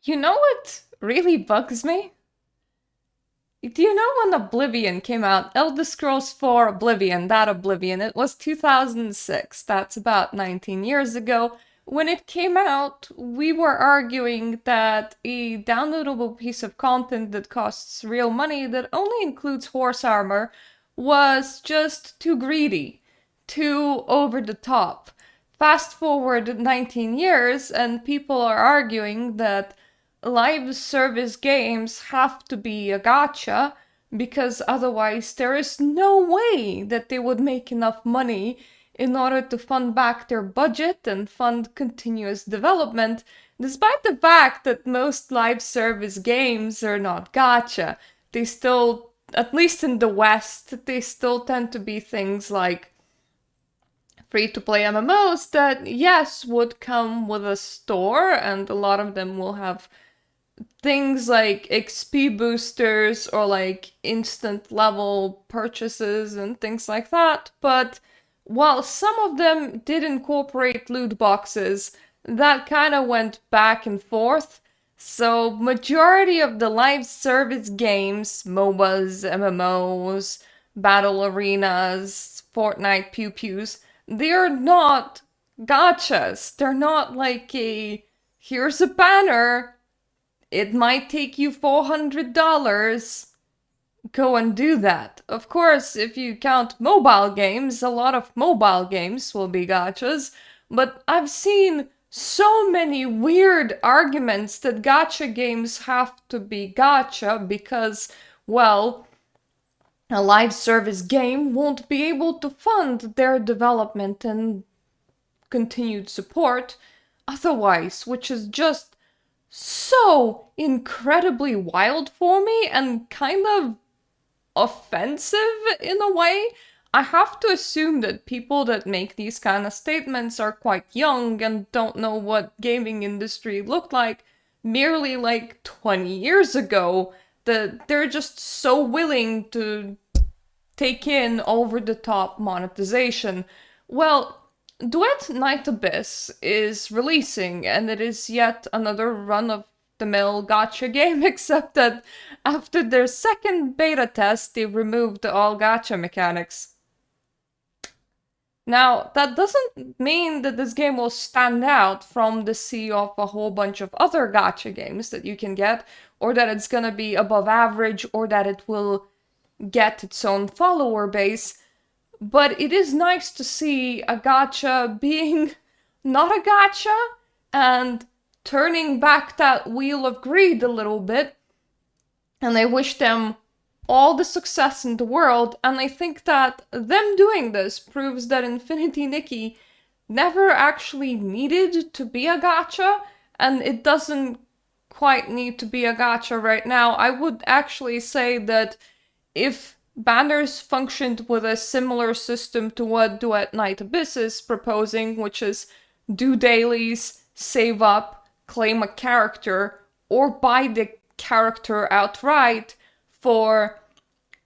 You know what really bugs me? Do you know when Oblivion came out? Elder Scrolls 4 Oblivion, that Oblivion. It was 2006. That's about 19 years ago. When it came out, we were arguing that a downloadable piece of content that costs real money, that only includes horse armor, was just too greedy, too over the top. Fast forward 19 years, and people are arguing that live service games have to be a gacha because otherwise there is no way that they would make enough money in order to fund back their budget and fund continuous development, despite the fact that most live service games are not gacha. They still, at least in the West, they still tend to be things like free-to-play MMOs that, yes, would come with a store, and a lot of them will have things like XP boosters or like instant level purchases and things like that. But while some of them did incorporate loot boxes, that kind of went back and forth. So majority of the live service games, MOBAs, MMOs, battle arenas, Fortnite pew pews, they're not gachas. They're not like a here's a banner, it might take you $400. Go and do that. Of course, if you count mobile games, a lot of mobile games will be gachas, but I've seen so many weird arguments that gacha games have to be gacha because, well, a live service game won't be able to fund their development and continued support otherwise, which is just so incredibly wild for me and kind of offensive in a way. I have to assume that people that make these kind of statements are quite young and don't know what gaming industry looked like merely like 20 years ago, that they're just so willing to take in over the top monetization. Well, Duet Night Abyss is releasing, and it is yet another run of the mill gacha game, except that after their second beta test, they removed all gacha mechanics. Now, that doesn't mean that this game will stand out from the sea of a whole bunch of other gacha games that you can get, or that it's gonna be above average, or that it will get its own follower base. But it is nice to see a gacha being not a gacha and turning back that wheel of greed a little bit. And I wish them all the success in the world. And I think that them doing this proves that Infinity Nikki never actually needed to be a gacha, and it doesn't quite need to be a gacha right now. I would actually say that if banners functioned with a similar system to what Duet Night Abyss is proposing, which is do dailies, save up, claim a character, or buy the character outright for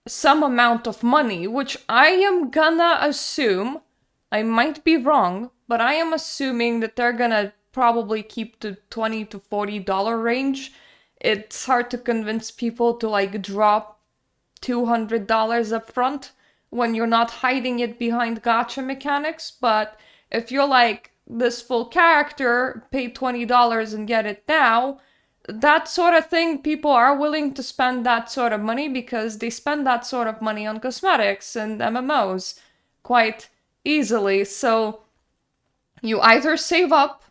some amount of money, which I am gonna assume, I might be wrong, but I am assuming that they're gonna probably keep the $20 to $40 range. It's hard to convince people to like drop $200 up front when you're not hiding it behind gacha mechanics, but if you're like this full character, pay $20 and get it now, that sort of thing, people are willing to spend that sort of money because they spend that sort of money on cosmetics and MMOs quite easily. So you either save up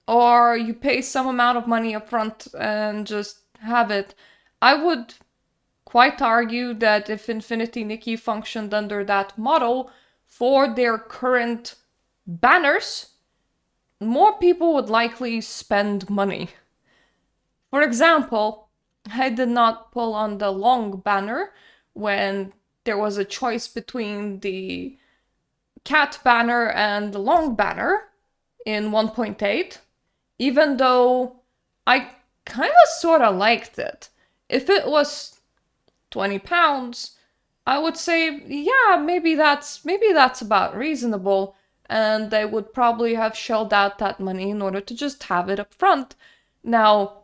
or you pay some amount of money up front and just have it. I would quite argue that if Infinity Nikki functioned under that model for their current banners, more people would likely spend money. For example, I did not pull on the long banner when there was a choice between the cat banner and the long banner in 1.8, even though I kind of sort of liked it. If it was £20, I would say, yeah, maybe that's about reasonable, and I would probably have shelled out that money in order to just have it up front. Now,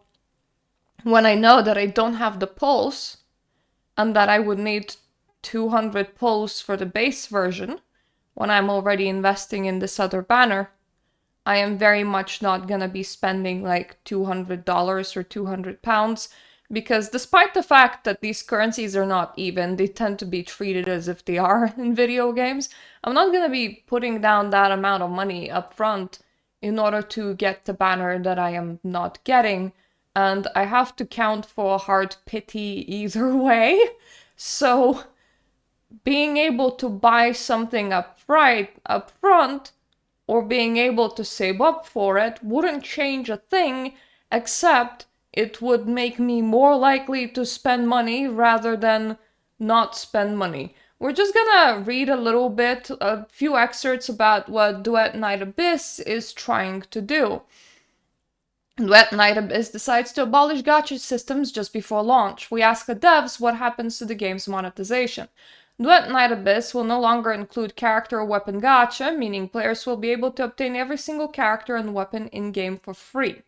when I know that I don't have the pulse and that I would need 200 pulse for the base version when I'm already investing in this other banner, I am very much not gonna be spending like $200 or £200, because despite the fact that these currencies are not even, they tend to be treated as if they are in video games. I'm not gonna be putting down that amount of money up front in order to get the banner that I am not getting, and I have to count for hard pity either way. So being able to buy something up front, or being able to save up for it wouldn't change a thing, except it would make me more likely to spend money rather than not spend money. We're just gonna read a little bit, a few excerpts about what Duet Night Abyss is trying to do. Duet Night Abyss decides to abolish gacha systems just before launch. We ask the devs what happens to the game's monetization. Duet Night Abyss will no longer include character or weapon gacha, meaning players will be able to obtain every single character and weapon in-game for free.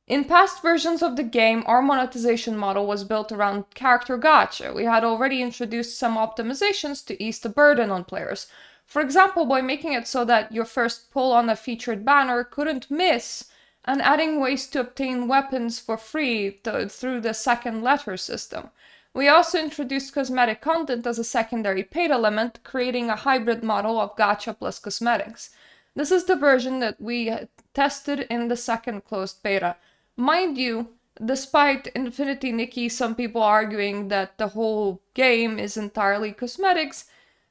In past versions of the game, our monetization model was built around character gacha. We had already introduced some optimizations to ease the burden on players. For example, by making it so that your first pull on a featured banner couldn't miss, and adding ways to obtain weapons for free through the second letter system. We also introduced cosmetic content as a secondary paid element, creating a hybrid model of gacha plus cosmetics. This is the version that we tested in the second closed beta. Mind you, despite Infinity Nikki, some people arguing that the whole game is entirely cosmetics,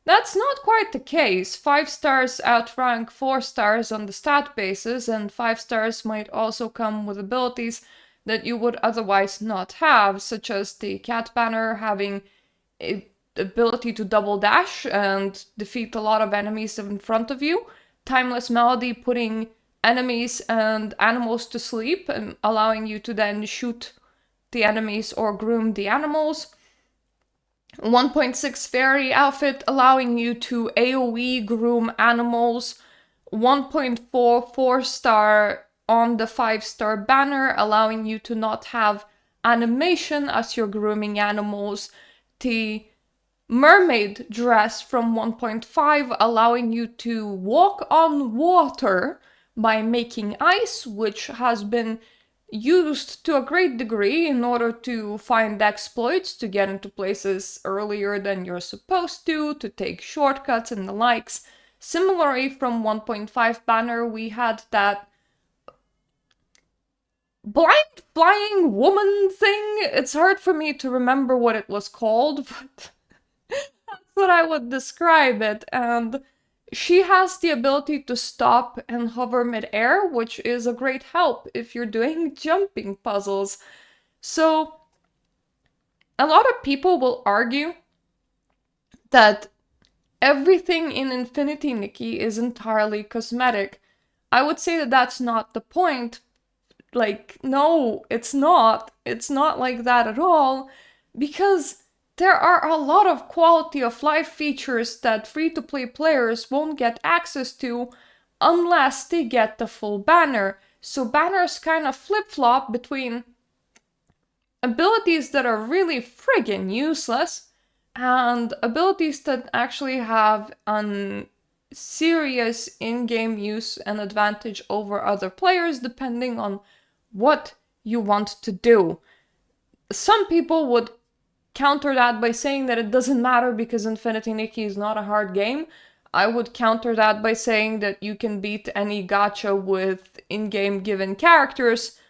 that's not quite the case. 5 stars outrank 4 stars on the stat basis, and 5 stars might also come with abilities that you would otherwise not have, such as the cat banner having the ability to double dash and defeat a lot of enemies in front of you, Timeless Melody putting enemies and animals to sleep and allowing you to then shoot the enemies or groom the animals, 1.6 fairy outfit allowing you to AoE groom animals, 1.4 4-star on the 5-star banner allowing you to not have animation as you're grooming animals, the mermaid dress from 1.5 allowing you to walk on water by making ice, which has been used to a great degree in order to find exploits, to get into places earlier than you're supposed to take shortcuts and the likes. Similarly, from 1.5 banner, we had that blind flying woman thing. It's hard for me to remember what it was called, but that's what I would describe it. And she has the ability to stop and hover mid-air, which is a great help if you're doing jumping puzzles. So, a lot of people will argue that everything in Infinity Nikki is entirely cosmetic. I would say that that's not the point. Like, no, it's not. It's not like that at all, because there are a lot of quality of life features that free-to-play players won't get access to unless they get the full banner. So banners kind of flip-flop between abilities that are really friggin' useless and abilities that actually have serious in-game use and advantage over other players depending on what you want to do. Some people would counter that by saying that it doesn't matter because Infinity Nikki is not a hard game. I would counter that by saying that you can beat any gacha with in-game given characters.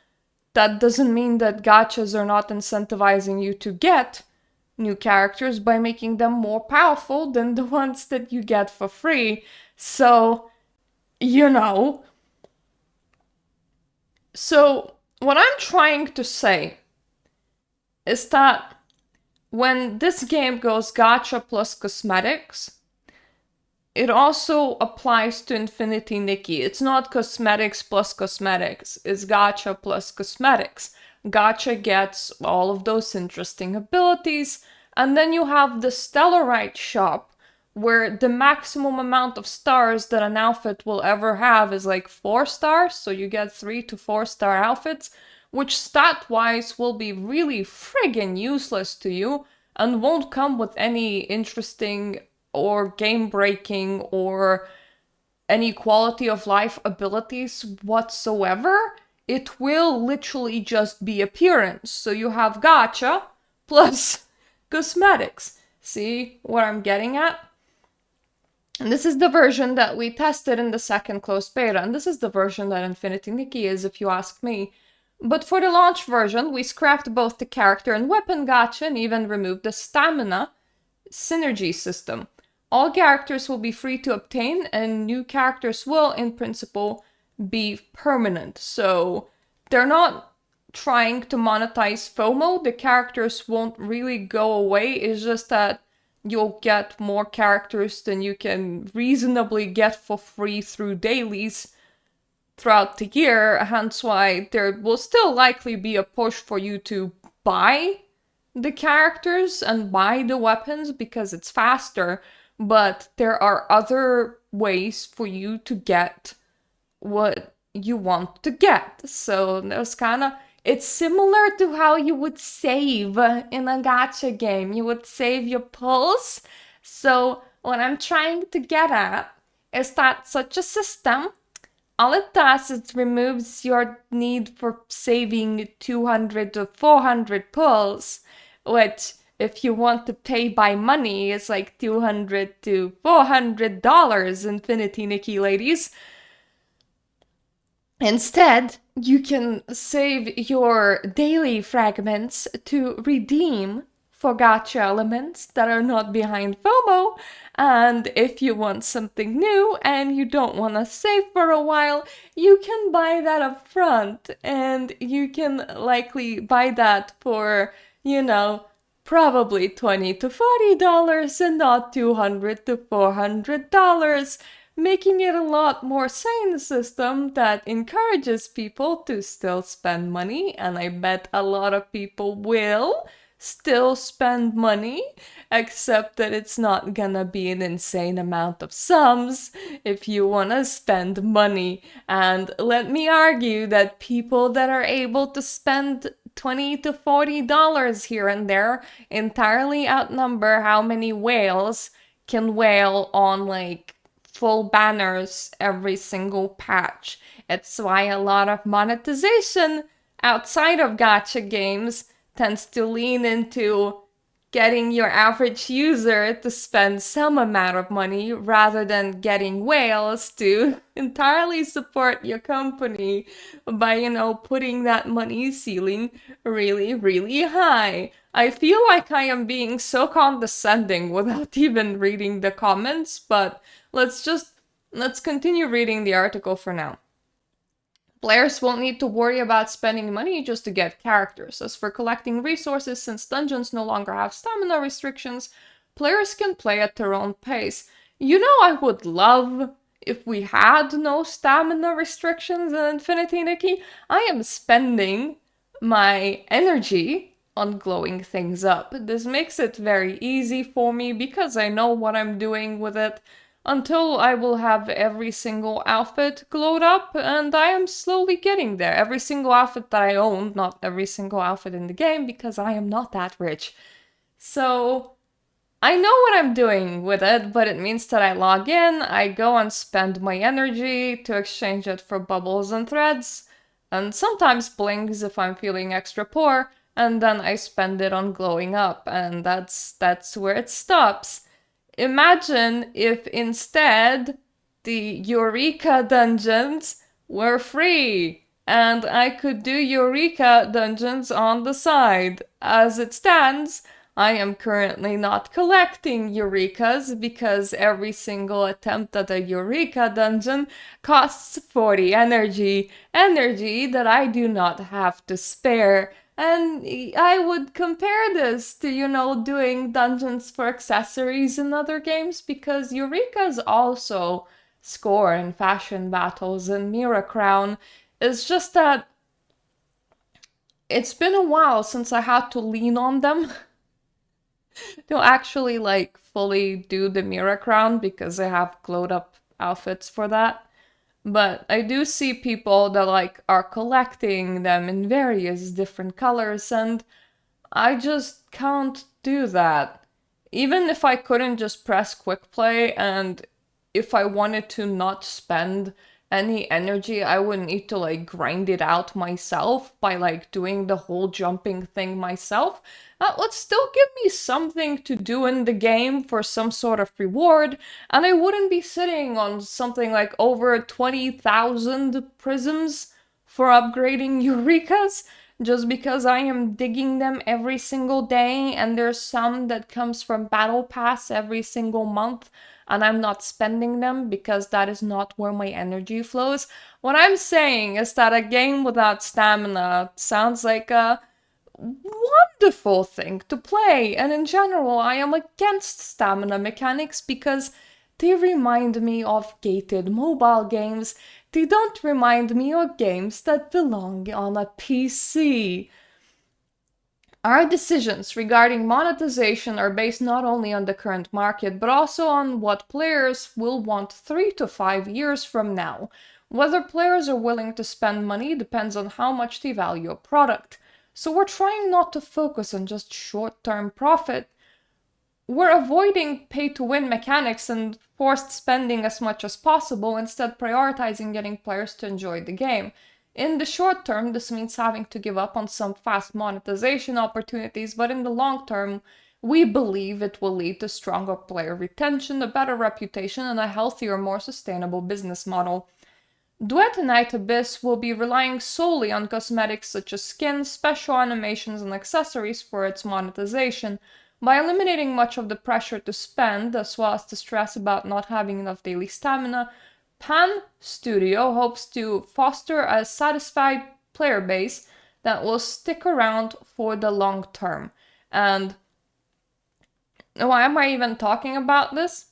That doesn't mean that gachas are not incentivizing you to get new characters by making them more powerful than the ones that you get for free. So, you know. So, what I'm trying to say is that when this game goes gacha plus cosmetics, it also applies to Infinity Nikki. It's not cosmetics plus cosmetics, it's gacha plus cosmetics. Gacha gets all of those interesting abilities, and then you have the Stellarite shop, where the maximum amount of stars that an outfit will ever have is like 4 stars, so you get 3 to 4 star outfits, which stat-wise will be really friggin' useless to you and won't come with any interesting or game-breaking or any quality of life abilities whatsoever. It will literally just be appearance. So you have gacha plus cosmetics. See what I'm getting at? And this is the version that we tested in the second closed beta, and this is the version that Infinity Nikki is, if you ask me. But for the launch version, we scrapped both the character and weapon gacha and even removed the stamina synergy system. All characters will be free to obtain, and new characters will, in principle, be permanent. So they're not trying to monetize FOMO. The characters won't really go away. It's just that you'll get more characters than you can reasonably get for free through dailies throughout the year, hence why there will still likely be a push for you to buy the characters and buy the weapons because it's faster, but there are other ways for you to get what you want to get. So there's it's similar to how you would save in a gacha game. You would save your pulls. So what I'm trying to get at is that such a system, all it does is removes your need for saving 200 to 400 pulls, which if you want to pay by money is like $200 to $400, Infinity Nikki ladies. Instead, you can save your daily fragments to redeem for gacha elements that are not behind FOMO, and if you want something new and you don't want to save for a while, you can buy that up front, and you can likely buy that for, probably $20 to $40 and not $200 to $400, making it a lot more sane system that encourages people to still spend money, and I bet a lot of people will still spend money, except that it's not gonna be an insane amount of sums if you wanna spend money. And let me argue that people that are able to spend $20 to $40 here and there entirely outnumber how many whales can whale on like full banners every single patch. It's why a lot of monetization outside of gacha games tends to lean into getting your average user to spend some amount of money rather than getting whales to entirely support your company by, putting that money ceiling really, really high. I feel like I am being so condescending without even reading the comments, but let's continue reading the article for now. Players won't need to worry about spending money just to get characters. As for collecting resources, since dungeons no longer have stamina restrictions, players can play at their own pace. I would love if we had no stamina restrictions in Infinity Nikki. I am spending my energy on glowing things up. This makes it very easy for me because I know what I'm doing with it until I will have every single outfit glowed up, and I am slowly getting there. Every single outfit that I own, not every single outfit in the game, because I am not that rich. So I know what I'm doing with it, but it means that I log in, I go and spend my energy to exchange it for bubbles and threads, and sometimes blings if I'm feeling extra poor, and then I spend it on glowing up, and that's where it stops. Imagine if instead the Eureka dungeons were free and I could do Eureka dungeons on the side. As it stands, I am currently not collecting Eurekas because every single attempt at a Eureka dungeon costs 40 energy that I do not have to spare. And I would compare this to, doing dungeons for accessories in other games, because Eureka's also score in fashion battles and Mirta Crown. It's just that it's been a while since I had to lean on them to actually fully do the Mirta Crown, because I have glowed up outfits for that. But I do see people that like are collecting them in various different colors, and I just can't do that. Even if I couldn't just press quick play, and if I wanted to not spend any energy, I would need to like grind it out myself by like doing the whole jumping thing myself. That would still give me something to do in the game for some sort of reward, and I wouldn't be sitting on something like over 20,000 prisms for upgrading Eurekas just because I am digging them every single day, and there's some that comes from Battle Pass every single month, and I'm not spending them because that is not where my energy flows. What I'm saying is that a game without stamina sounds like a wonderful thing to play, and in general, I am against stamina mechanics because they remind me of gated mobile games. They don't remind me of games that belong on a PC. Our decisions regarding monetization are based not only on the current market, but also on what players will want 3 to 5 years from now. Whether players are willing to spend money depends on how much they value a product. So we're trying not to focus on just short-term profit. We're avoiding pay-to-win mechanics and forced spending as much as possible, instead prioritizing getting players to enjoy the game. In the short term, this means having to give up on some fast monetization opportunities, but in the long term, we believe it will lead to stronger player retention, a better reputation, and a healthier, more sustainable business model. Duet Night Abyss will be relying solely on cosmetics such as skins, special animations, and accessories for its monetization. By eliminating much of the pressure to spend, as well as the stress about not having enough daily stamina, Pan Studio hopes to foster a satisfied player base that will stick around for the long term. And why am I even talking about this?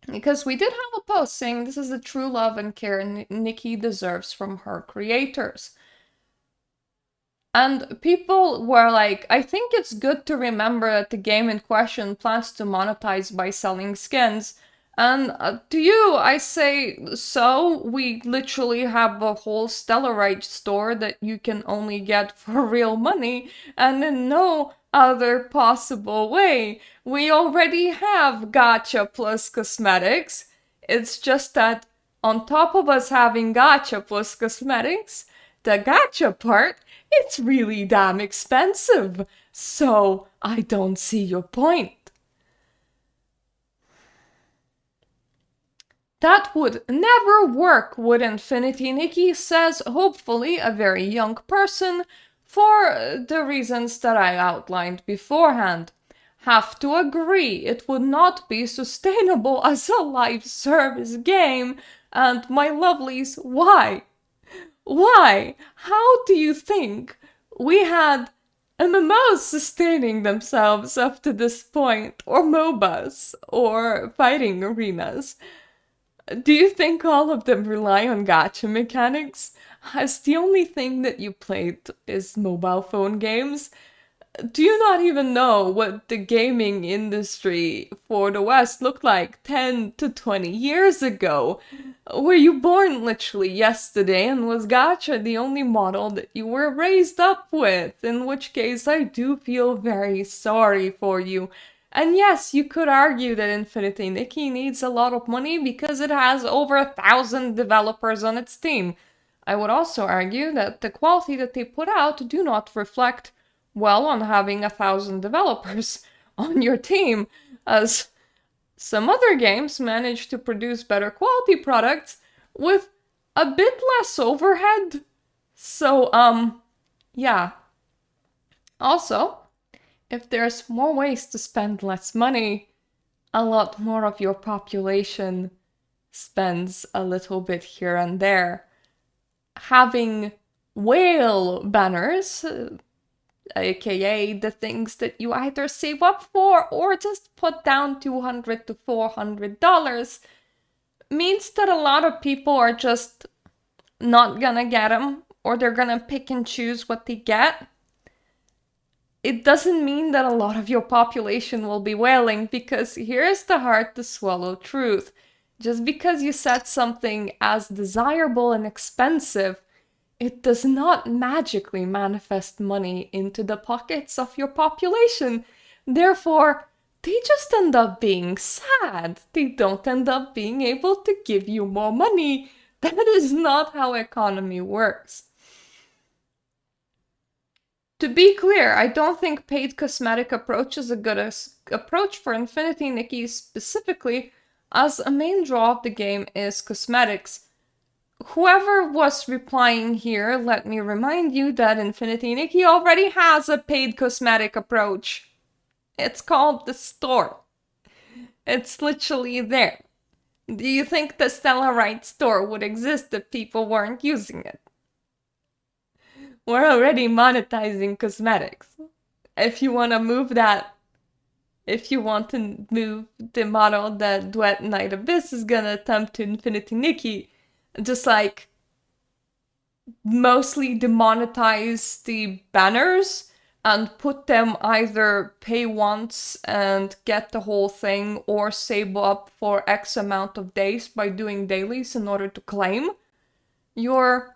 Because we did have a post saying this is the true love and care Nikki deserves from her creators. And people were like, I think it's good to remember that the game in question plans to monetize by selling skins. And to you, I say, so we literally have a whole Stellarite store that you can only get for real money, and in no other possible way. We already have gacha plus cosmetics. It's just that on top of us having gacha plus cosmetics, the gacha part, it's really damn expensive. So I don't see your point. That would never work, would Infinity Nikki, says hopefully a very young person, for the reasons that I outlined beforehand. Have to agree, it would not be sustainable as a live service game, and my lovelies, why? Why? How do you think we had MMOs sustaining themselves up to this point, or MOBAs, or fighting arenas? Do you think all of them rely on gacha mechanics? As the only thing that you played is mobile phone games? Do you not even know what the gaming industry for the West looked like 10 to 20 years ago? Were you born literally yesterday, and was gacha the only model that you were raised up with? In which case, I do feel very sorry for you. And yes, you could argue that Infinity Nikki needs a lot of money because it has over 1,000 developers on its team. I would also argue that the quality that they put out do not reflect well on having 1,000 developers on your team, as some other games manage to produce better quality products with a bit less overhead. So, yeah. Also, if there's more ways to spend less money, a lot more of your population spends a little bit here and there. Having whale banners, aka the things that you either save up for or just put down $200 to $400, means that a lot of people are just not gonna get them, or they're gonna pick and choose what they get. It doesn't mean that a lot of your population will be whaling, because here's the hard to swallow truth. Just because you set something as desirable and expensive, it does not magically manifest money into the pockets of your population. Therefore, they just end up being sad. They don't end up being able to give you more money. That is not how economy works. To be clear, I don't think paid cosmetic approach is a good approach for Infinity Nikki specifically, as a main draw of the game is cosmetics. Whoever was replying here, let me remind you that Infinity Nikki already has a paid cosmetic approach. It's called the store. It's literally there. Do you think the Stellarite store would exist if people weren't using it? We're already monetizing cosmetics. If you want to move that, if you want to move the model that Duet Night Abyss is gonna attempt to Infinity Nikki, just like mostly demonetize the banners and put them either pay once and get the whole thing or save up for X amount of days by doing dailies in order to claim your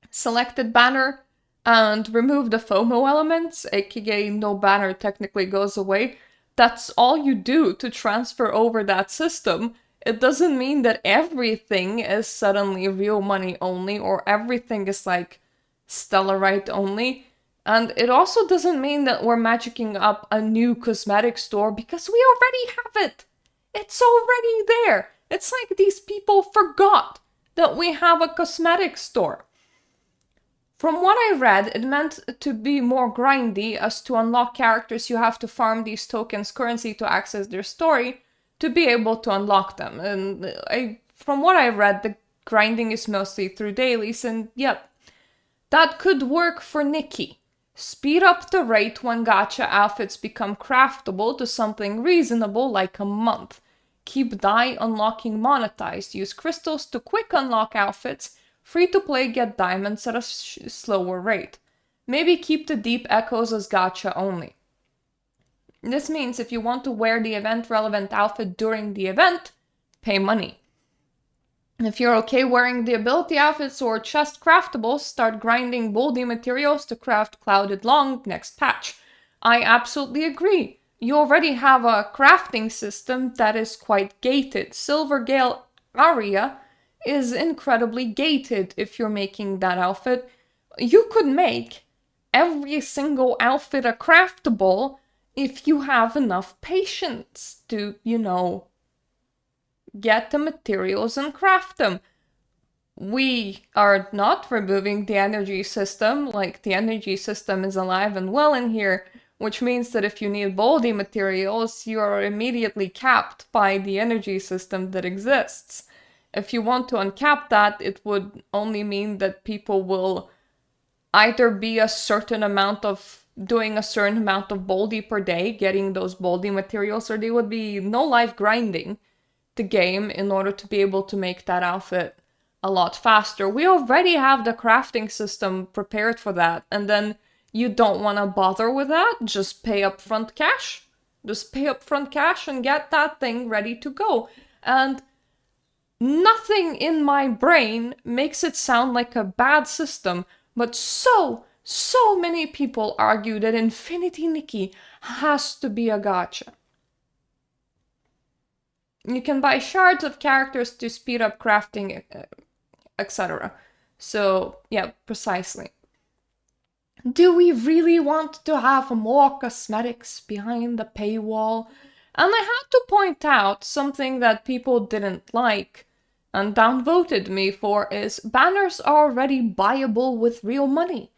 selected banner and remove the FOMO elements, aka no banner technically goes away. That's all you do to transfer over that system. It doesn't mean that everything is suddenly real money only or everything is like Stellarite only. And it also doesn't mean that we're magicking up a new cosmetic store because we already have it. It's already there. It's like these people forgot that we have a cosmetic store. From what I read, it meant to be more grindy, as to unlock characters you have to farm these tokens currency to access their story to be able to unlock them. And from what I read, the grinding is mostly through dailies, and yep, that could work for Nikki. Speed up the rate when gacha outfits become craftable to something reasonable like a month. Keep dye unlocking monetized. Use crystals to quick unlock outfits. Free to play get diamonds at a slower rate. Maybe keep the deep echoes as gacha only. This means if you want to wear the event relevant outfit during the event, pay money. If you're okay wearing the ability outfits or chest craftables, start grinding boldy materials to craft Clouded Long next patch. I absolutely agree. You already have a crafting system that is quite gated. Silvergale Aria is incredibly gated if you're making that outfit. You could make every single outfit a craftable if you have enough patience to, get the materials and craft them. We are not removing the energy system, like the energy system is alive and well in here, which means that if you need boldy materials, you are immediately capped by the energy system that exists. If you want to uncap that, it would only mean that people will either be a certain amount of doing a certain amount of boldy per day, getting those boldy materials, or they would be no life grinding the game in order to be able to make that outfit a lot faster. We already have the crafting system prepared for that, and then you don't want to bother with that, just pay upfront cash. Just pay upfront cash and get that thing ready to go. And nothing in my brain makes it sound like a bad system, but so many people argue that Infinity Nikki has to be a gacha. You can buy shards of characters to speed up crafting, etc. So, yeah, precisely. Do we really want to have more cosmetics behind the paywall? And I had to point out something that people didn't like and downvoted me for is banners are already buyable with real money.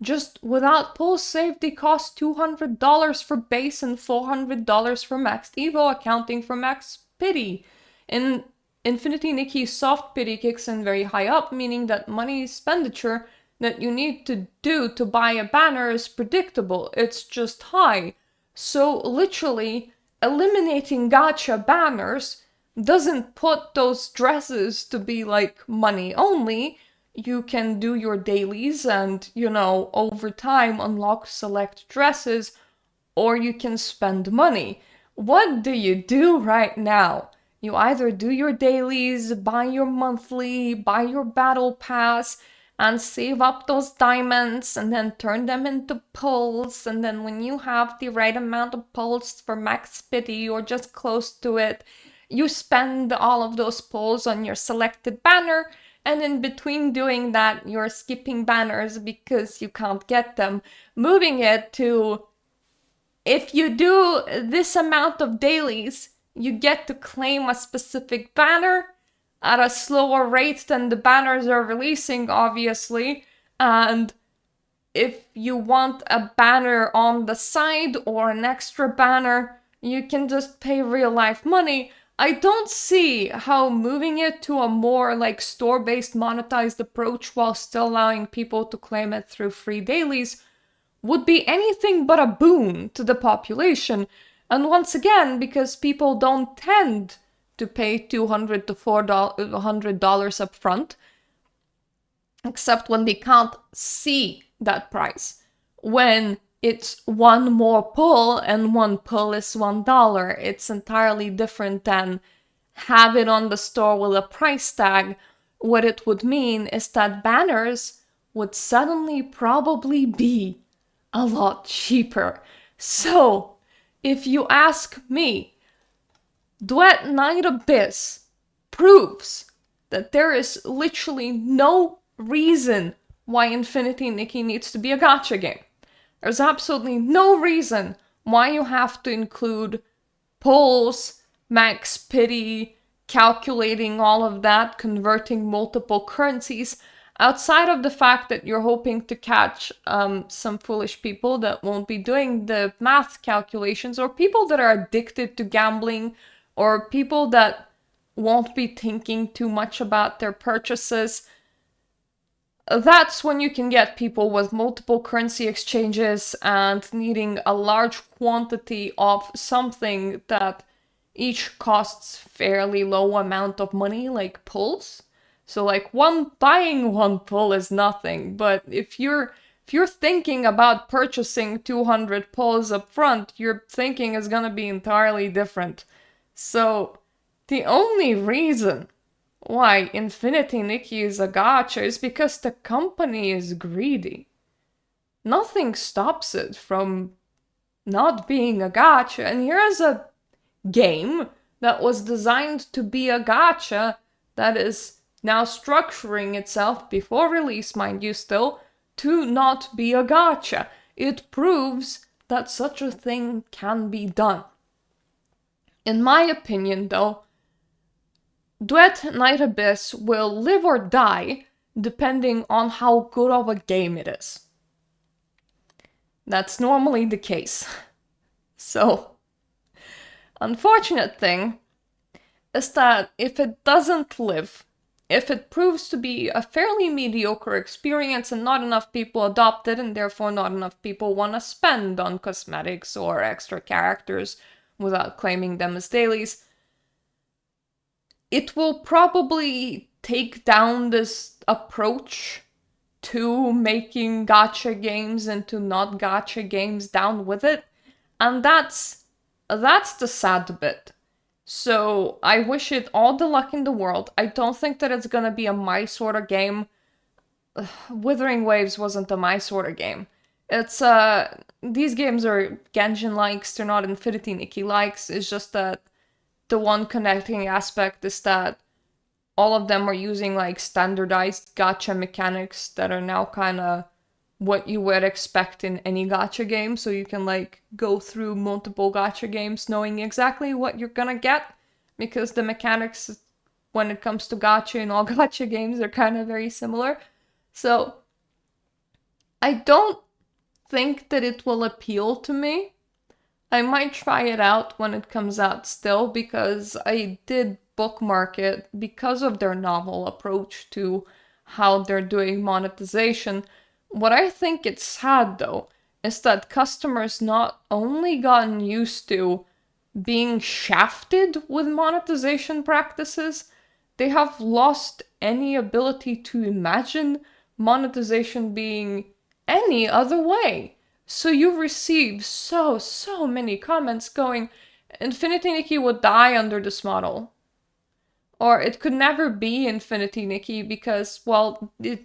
Just without pulse save, they cost $200 for base and $400 for max evo, accounting for max pity. In Infinity Nikki, soft pity kicks in very high up, meaning that money expenditure that you need to do to buy a banner is predictable. It's just high. So literally, eliminating gacha banners doesn't put those dresses to be like money only. You can do your dailies and, over time unlock select dresses, or you can spend money. What do you do right now? You either do your dailies, buy your monthly, buy your battle pass, and save up those diamonds and then turn them into pulls. And then when you have the right amount of pulls for max pity or just close to it, you spend all of those pulls on your selected banner. And in between doing that, you're skipping banners because you can't get them, moving it to if you do this amount of dailies, you get to claim a specific banner at a slower rate than the banners are releasing, obviously. And if you want a banner on the side or an extra banner, you can just pay real life money. I don't see how moving it to a more like store-based monetized approach while still allowing people to claim it through free dailies would be anything but a boon to the population. And once again, because people don't tend to pay $200 to $400 up front, except when they can't see that price. When it's one more pull and one pull is $1, it's entirely different than have it on the store with a price tag. What it would mean is that banners would suddenly probably be a lot cheaper. So, if you ask me, Duet Night Abyss proves that there is literally no reason why Infinity Nikki needs to be a gacha game. There's absolutely no reason why you have to include pulls, max pity, calculating all of that, converting multiple currencies, outside of the fact that you're hoping to catch some foolish people that won't be doing the math calculations, or people that are addicted to gambling, or people that won't be thinking too much about their purchases. That's when you can get people with multiple currency exchanges and needing a large quantity of something that each costs fairly low amount of money, like pulls. So like buying one pull is nothing, but if you're thinking about purchasing 200 pulls up front, your thinking is gonna be entirely different. So the only reason why Infinity Nikki is a gacha is because the company is greedy. Nothing stops it from not being a gacha, and here's a game that was designed to be a gacha that is now structuring itself, before release mind you still, to not be a gacha. It proves that such a thing can be done. In my opinion though, Duet Night Abyss will live or die depending on how good of a game it is. That's normally the case. So, unfortunate thing is that if it doesn't live, if it proves to be a fairly mediocre experience and not enough people adopt it and therefore not enough people want to spend on cosmetics or extra characters without claiming them as dailies, it will probably take down this approach to making gacha games into not gacha games down with it. And that's the sad bit. So I wish it all the luck in the world. I don't think that it's gonna be a my sort of game. Wuthering Waves wasn't a my sort of game. It's these games are Genshin likes, they're not Infinity Nikki likes. It's just that the one connecting aspect is that all of them are using like standardized gacha mechanics that are now kind of what you would expect in any gacha game, so you can like go through multiple gacha games knowing exactly what you're gonna get, because the mechanics when it comes to gacha in all gacha games are kind of very similar. So I don't think that it will appeal to me. I might try it out when it comes out still, because I did bookmark it because of their novel approach to how they're doing monetization. What I think it's sad though is that customers not only gotten used to being shafted with monetization practices, they have lost any ability to imagine monetization being any other way. So you receive so many comments going, Infinity Nikki would die under this model. Or it could never be Infinity Nikki because, well, it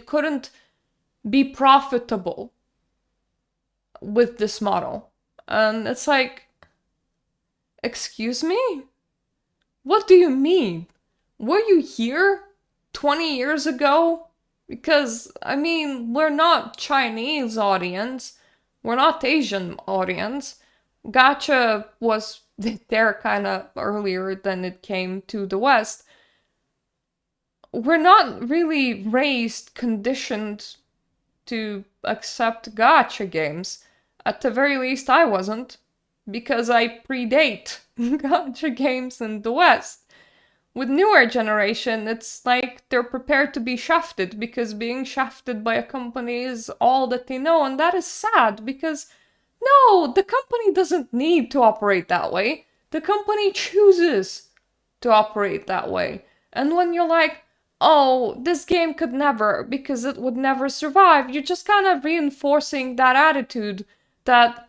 couldn't be profitable with this model. And it's like, excuse me? What do you mean? Were you here 20 years ago? Because, I mean, we're not Chinese audience. We're not Asian audience. Gacha was there kind of earlier than it came to the West. We're not really raised, conditioned to accept gacha games. At the very least, I wasn't, because I predate gacha games in the West. With newer generation, it's like they're prepared to be shafted because being shafted by a company is all that they know, and that is sad because no, the company doesn't need to operate that way. The company chooses to operate that way. And when you're like, oh, this game could never because it would never survive, you're just kind of reinforcing that attitude that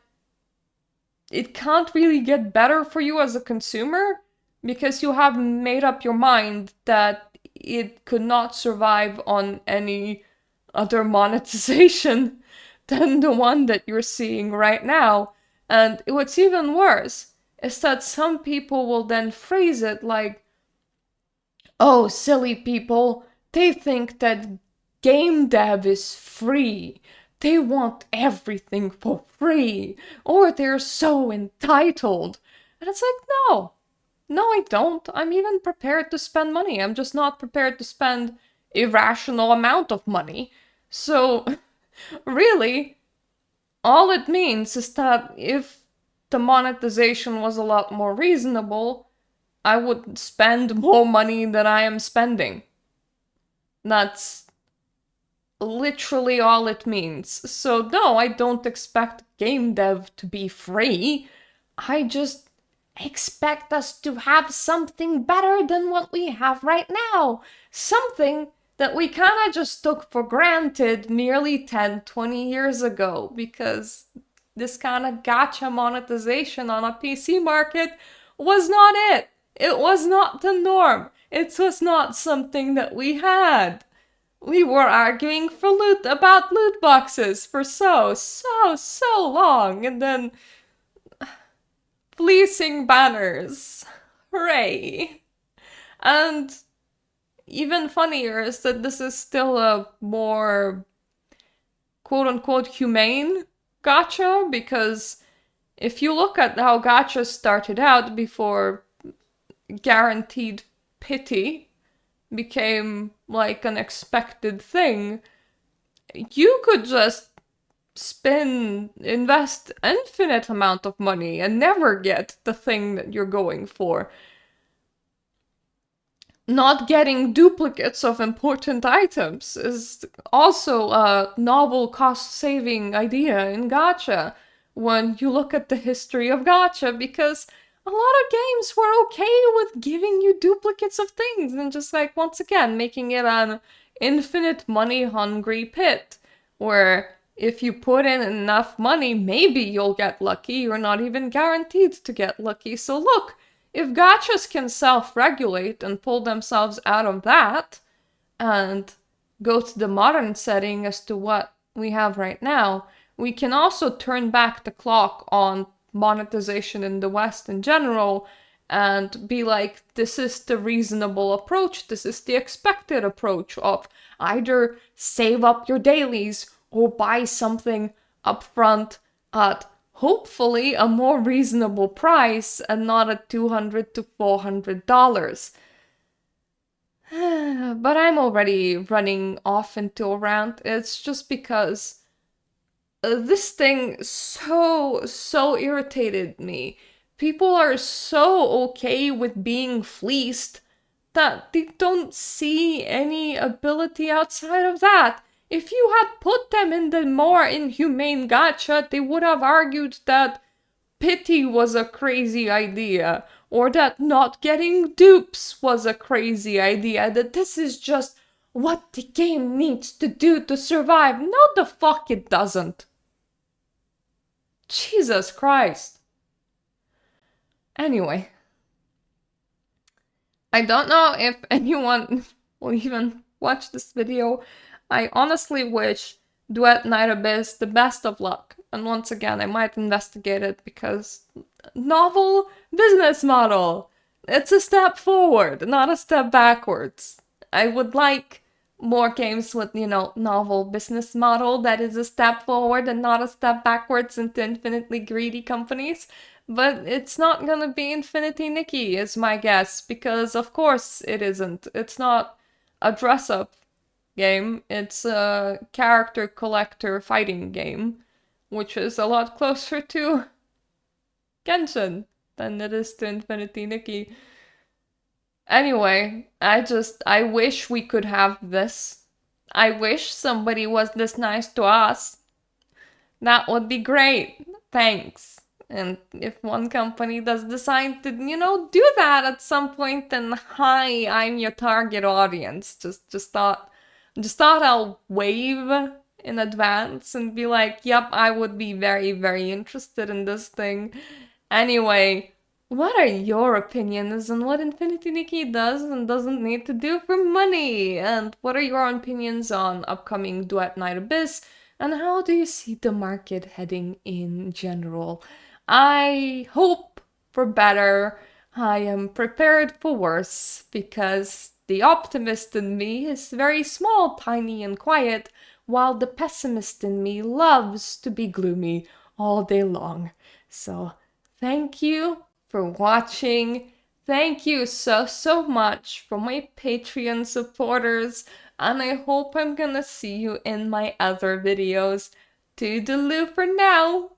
it can't really get better for you as a consumer because you have made up your mind that it could not survive on any other monetization than the one that you're seeing right now. And what's even worse is that some people will then phrase it like, oh, silly people, they think that game dev is free. They want everything for free, or they're so entitled. And it's like, no, I don't. I'm even prepared to spend money. I'm just not prepared to spend irrational amount of money. So, really, all it means is that if the monetization was a lot more reasonable, I would spend more money than I am spending. That's literally all it means. So, no, I don't expect game dev to be free. I just expect us to have something better than what we have right now. Something that we kind of just took for granted nearly 10, 20 years ago because this kind of gacha monetization on a PC market was not it. It was not the norm. It was not something that we had. We were arguing for about loot boxes for so long, and then fleecing banners. Hooray! And even funnier is that this is still a more quote unquote humane gacha, because if you look at how gacha started out before guaranteed pity became like an expected thing, you could just invest infinite amount of money and never get the thing that you're going for. Not getting duplicates of important items is also a novel cost-saving idea in gacha when you look at the history of gacha, because a lot of games were okay with giving you duplicates of things and just like, once again, making it an infinite money-hungry pit where if you put in enough money, maybe you'll get lucky. You're not even guaranteed to get lucky. So look, if gachas can self-regulate and pull themselves out of that and go to the modern setting as to what we have right now, we can also turn back the clock on monetization in the West in general and be like, this is the reasonable approach, this is the expected approach of either save up your dailies or buy something upfront at hopefully a more reasonable price and not at $200 to $400. But I'm already running off into a rant. It's just because this thing so irritated me. People are so okay with being fleeced that they don't see any ability outside of that. If you had put them in the more inhumane gacha, they would have argued that pity was a crazy idea, or that not getting dupes was a crazy idea, that this is just what the game needs to do to survive. No, the fuck it doesn't. Jesus Christ. Anyway. I don't know if anyone will even watch this video. I honestly wish Duet Night Abyss the best of luck. And once again, I might investigate it because novel business model. It's a step forward, not a step backwards. I would like more games with, novel business model that is a step forward and not a step backwards into infinitely greedy companies. But it's not gonna be Infinity Nikki, is my guess, because of course it isn't. It's not a dress up game, it's a character collector fighting game, which is a lot closer to Genshin than it is to Infinity Nikki. Anyway, I wish we could have this. I wish somebody was this nice to us. That would be great. Thanks. And if one company does decide to, do that at some point, then hi, I'm your target audience. Just thought I'll wave in advance and be like, yep, I would be very, very interested in this thing. Anyway, what are your opinions on what Infinity Nikki does and doesn't need to do for money? And what are your opinions on upcoming Duet Night Abyss? And how do you see the market heading in general? I hope for better. I am prepared for worse because the optimist in me is very small, tiny, and quiet, while the pessimist in me loves to be gloomy all day long. So, thank you for watching. Thank you so, so much for my Patreon supporters, and I hope I'm gonna see you in my other videos. Toodaloo for now!